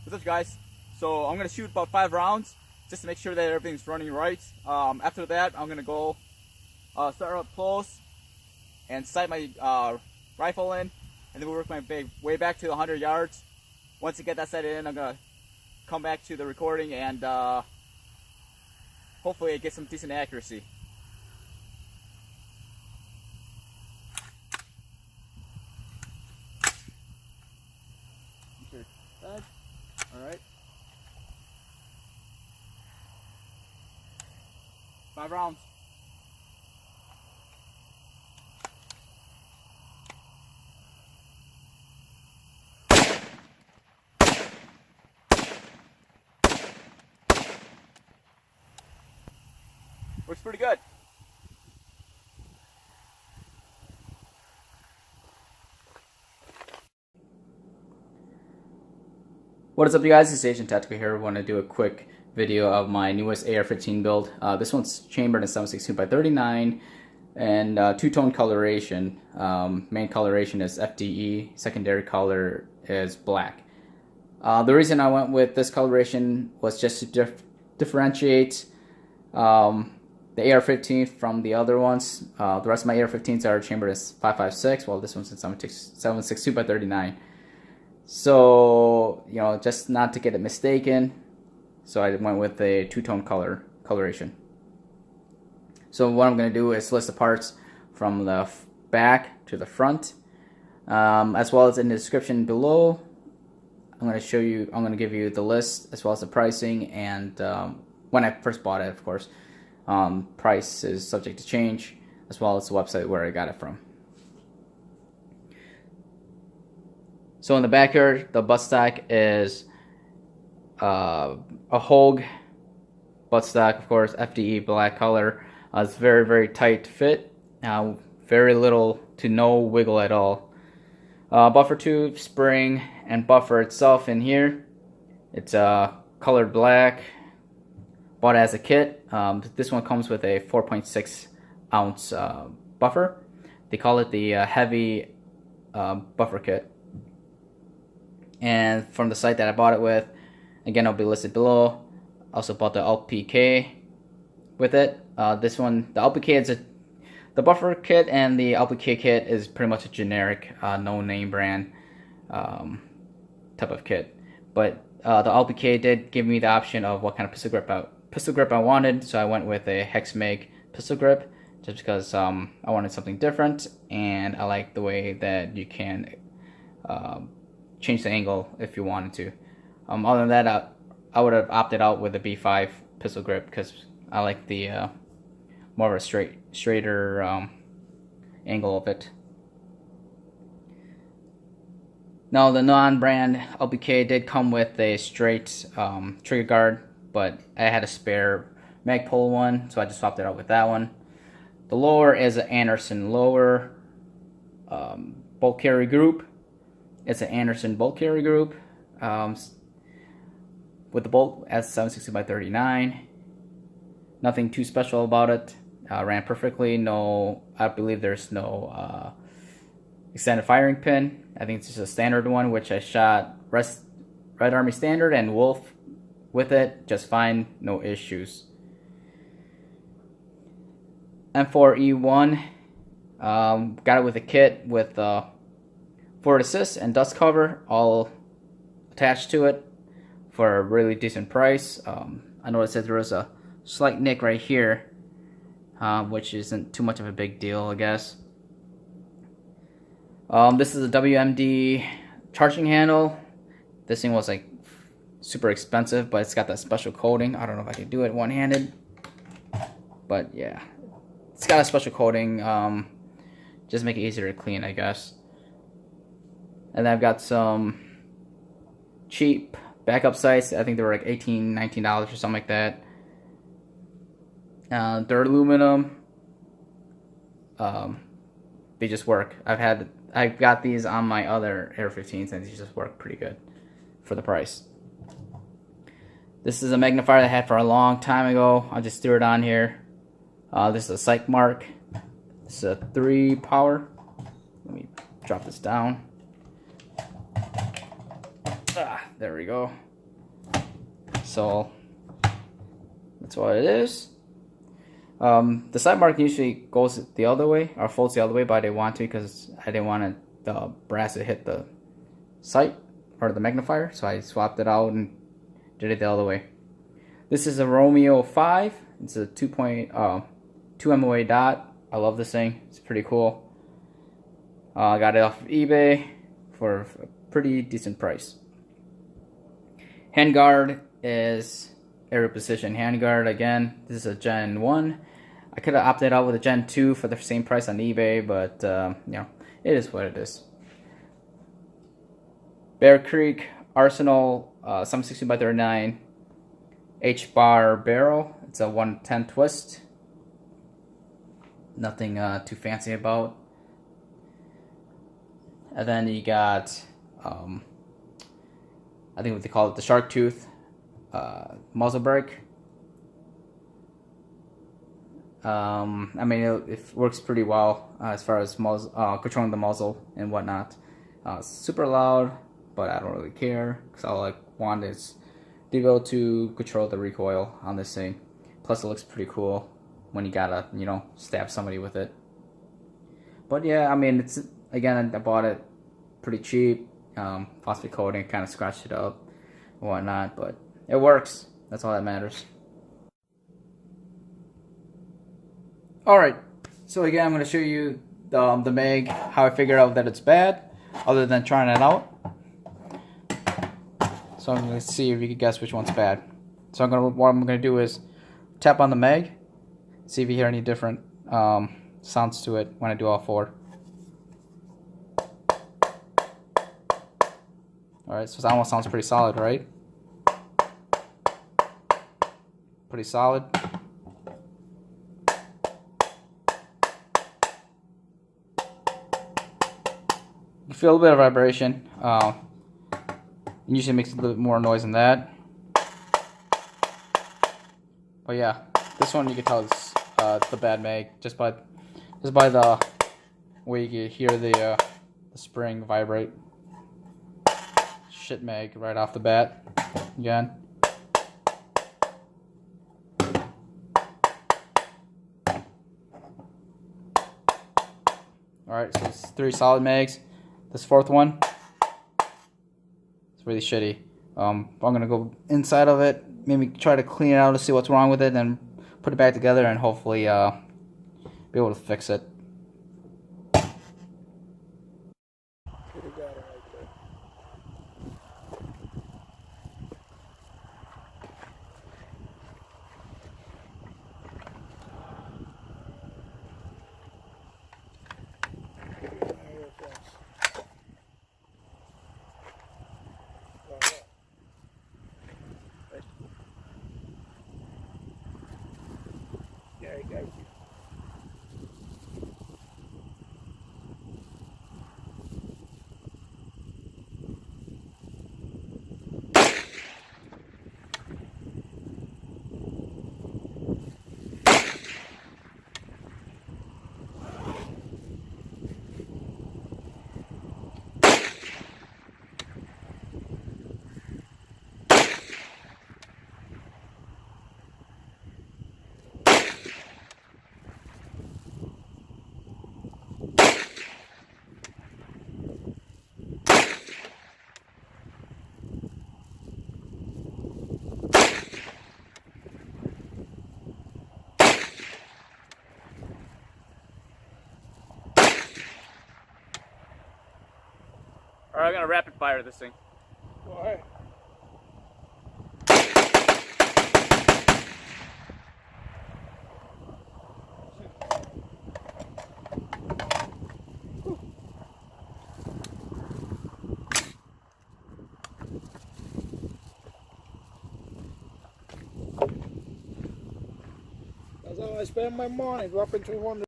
What's up, guys? So I'm gonna shoot about 5 rounds just to make sure that everything's running right. After that, I'm gonna go start up close and sight my rifle in, and then we'll work my way back to 100 yards. Once I get that sighted in, I'm gonna come back to the recording and hopefully get some decent accuracy. All right. 5 rounds. Works pretty good. What is up, you guys? It's Agent Tactical here. I want to do a quick video of my newest AR-15 build. This one's chambered in 7.62x39 and two-tone coloration. Main coloration is FDE, secondary color is black. The reason I went with this coloration was just to differentiate the AR-15 from the other ones. The rest of my AR-15s are chambered as 5.56, while this one's in 7.62x39. So, you know, just not to get it mistaken, so I went with a two-tone coloration. So what I'm going to do is list the parts from the back to the front, as well as in the description below. I'm going to give you the list as well as the pricing and when I first bought it, of course. Price is subject to change, as well as the website where I got it from. So in the back here, the buttstock is a Hogue buttstock, of course, FDE black color. It's very, very tight fit. Very little to no wiggle at all. Buffer tube, spring, and buffer itself in here. It's colored black. Bought it as a kit. This one comes with a 4.6 ounce buffer. They call it the heavy buffer kit. And from the site that I bought it with, again, it'll be listed below. Also bought the LPK with it. This one, the LPK is the buffer kit, and the LPK kit is pretty much a generic, no name brand type of kit. But the LPK did give me the option of what kind of pistol grip I wanted, so I went with a hex mag pistol grip, just because I wanted something different, and I like the way that you can change the angle if you wanted to. Other than that, I would have opted out with the B5 pistol grip because I like the more of a straighter angle of it. Now, the non-brand LPK did come with a straight trigger guard, but I had a spare Magpul one, so I just swapped it out with that one. The lower is an Anderson lower bolt carry group. It's an Anderson bolt carry group with the bolt as 7.60x39. Nothing too special about it. Ran perfectly. No, I believe there's no extended firing pin. I think it's just a standard one, which I shot Red Army Standard and Wolf with it just fine, no issues. M4E1, got it with a kit with forward assist and dust cover all attached to it for a really decent price. I noticed that there was a slight nick right here, which isn't too much of a big deal, I guess. This is a WMD charging handle. This thing was like super expensive, but it's got that special coating. I don't know if I can do it one-handed, but yeah, it's got a special coating. Just make it easier to clean, I guess. And then I've got some cheap backup sights. I think they were like $18, $19 or something like that. They're aluminum. They just work. I've got these on my other AR-15s, and these just work pretty good for the price. This is a magnifier that I had for a long time ago. I just threw it on here. This is a Psych Mark. This is a 3 power. Let me drop this down. There we go. So that's what it is. The side mark usually goes the other way or folds the other way, but I didn't want to because I didn't want the brass to hit the sight or the magnifier, so I swapped it out and did it the other way. This is a Romeo 5. It's a 2 MOA dot. I love this thing. It's pretty cool. I got it off of eBay for a pretty decent price. Handguard is area precision handguard. Again, this is a Gen 1. I could have opted out with a Gen 2 for the same price on eBay, but you know, it is what it is. Bear Creek Arsenal 760x39 H-bar barrel. It's a 110 twist. Nothing too fancy about. And then you got, I think what they call it, the shark tooth muzzle brake. I mean, it works pretty well as far as controlling the muzzle and whatnot. Super loud, but I don't really care because all I want is to be able to control the recoil on this thing. Plus, it looks pretty cool when you gotta, you know, stab somebody with it. But yeah, I mean, it's, again, I bought it pretty cheap. Phosphate coating kind of scratched it up and whatnot, but it works. That's all that matters. Alright, so again, I'm going to show you the mag, how I figured out that it's bad, other than trying it out. So I'm going to see if you can guess which one's bad. So what I'm going to do is tap on the mag, see if you hear any different sounds to it when I do all four. Alright, so it almost sounds pretty solid, right? Pretty solid. You feel a little bit of vibration. It usually makes a little bit more noise than that. But yeah, this one you can tell it's the bad mag just by the way you can hear the spring vibrate. Shit mag right off the bat. Again. Alright, so it's 3 solid mags. This fourth one, it's really shitty. I'm gonna go inside of it, maybe try to clean it out to see what's wrong with it, then put it back together and hopefully be able to fix it. There you go. Alright, I'm gonna rapid fire this thing. Go ahead. That's how I spend my morning, dropping 200.